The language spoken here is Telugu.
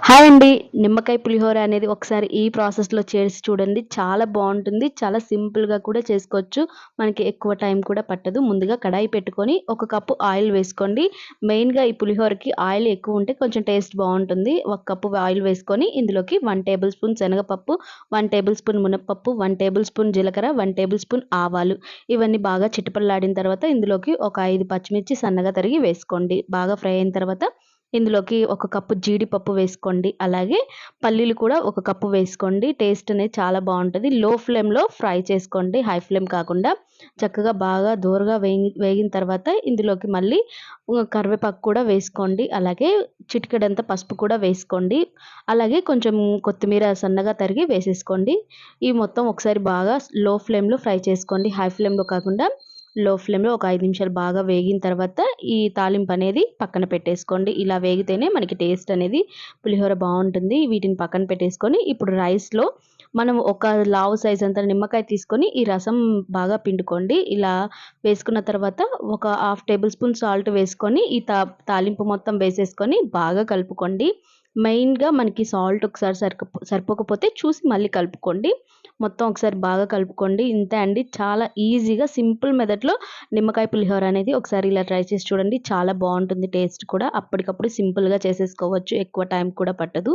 హాయ్ అండి. నిమ్మకాయ పులిహోర అనేది ఒకసారి ఈ ప్రాసెస్‌లో చేసి చూడండి. చాలా బావుంటుంది. చాలా సింపుల్‌గా కూడా చేసుకోవచ్చు. మనకి ఎక్కువ టైం కూడా పట్టదు. ముందుగా కడాయి పెట్టుకొని ఒక కప్పు ఆయిల్ వేసుకోండి. మెయిన్‌గా ఈ పులిహోరకి ఆయిల్ ఎక్కువుంటే కొంచెం టేస్ట్ బావుంటుంది. ఒక కప్పు ఆయిల్ వేసుకొని ఇందులోకి 1 టేబుల్ స్పూన్ శనగపప్పు, 1 టేబుల్ స్పూన్ మినపప్పు, 1 టేబుల్ స్పూన్ జీలకర్ర, 1 టేబుల్ స్పూన్ ఆవాలు ఇవన్నీ బాగా చిటపటలాడిన తర్వాత ఇందులోకి ఒక 5 పచ్చిమిర్చి సన్నగా తరిగి వేసుకోండి. బాగా ఫ్రై అయిన తర్వాత ఇందులోకి ఒక కప్పు జీడిపప్పు వేసుకోండి. అలాగే పల్లీలు కూడా ఒక కప్పు వేసుకోండి. టేస్ట్ అనేది చాలా బావుంటది. లో ఫ్లేమ్‌లో ఫ్రై చేసుకోండి. హై ఫ్లేమ్ కాకుండా చక్కగా బాగా దోరగా వేగిన తర్వాత ఇందులోకి మళ్ళీ కరివేపాకు కూడా వేసుకోండి. అలాగే చిటికెడంత పసుపు కూడా వేసుకోండి. అలాగే కొంచెం కొత్తిమీర సన్నగా తరిగి వేసేసుకోండి. ఈ మొత్తం ఒకసారి బాగా లో ఫ్లేమ్‌లో ఫ్రై చేసుకోండి. హై ఫ్లేమ్‌లో కాకుండా లో ఫ్లేమ్‌లో ఒక 5 నిమిషాలు బాగా వేగిన తర్వాత ఈ తాలింపనేది పక్కన పెట్టేసుకోండి. ఇలా వేగితేనే మనకి టేస్ట్ అనేది పులిహోర బావుంటుంది. వీటిని పక్కన పెట్టేసుకొని ఇప్పుడు రైస్‌లో మనం ఒక లావు సైజ్ అంత నిమ్మకాయ తీసుకొని ఈ రసం బాగా పిండుకోండి. ఇలా వేసుకున్న తర్వాత ఒక హాఫ్ టేబుల్ స్పూన్ సాల్ట్ వేసుకొని ఈ తాలింపు మొత్తం వేసేసుకొని బాగా కలుపుకోండి. మెయిన్‌గా మనకి సాల్ట్ ఒకసారి సరిపోకపోతే చూసి మళ్ళీ కలుపుకోండి. మొత్తం ఒకసారి బాగా కలుపుకోండి. ఇంతే అండి. చాలా ఈజీగా సింపుల్ మెథడ్‌లో నిమ్మకాయ పులిహోర అనేది ఒకసారి ఇలా ట్రై చేసి చూడండి. చాలా బావుంటుంది టేస్ట్ కూడా. అప్పటికప్పుడు సింపుల్‌గా చేసేసుకోవచ్చు. ఎక్కువ టైం కూడా పట్టదు.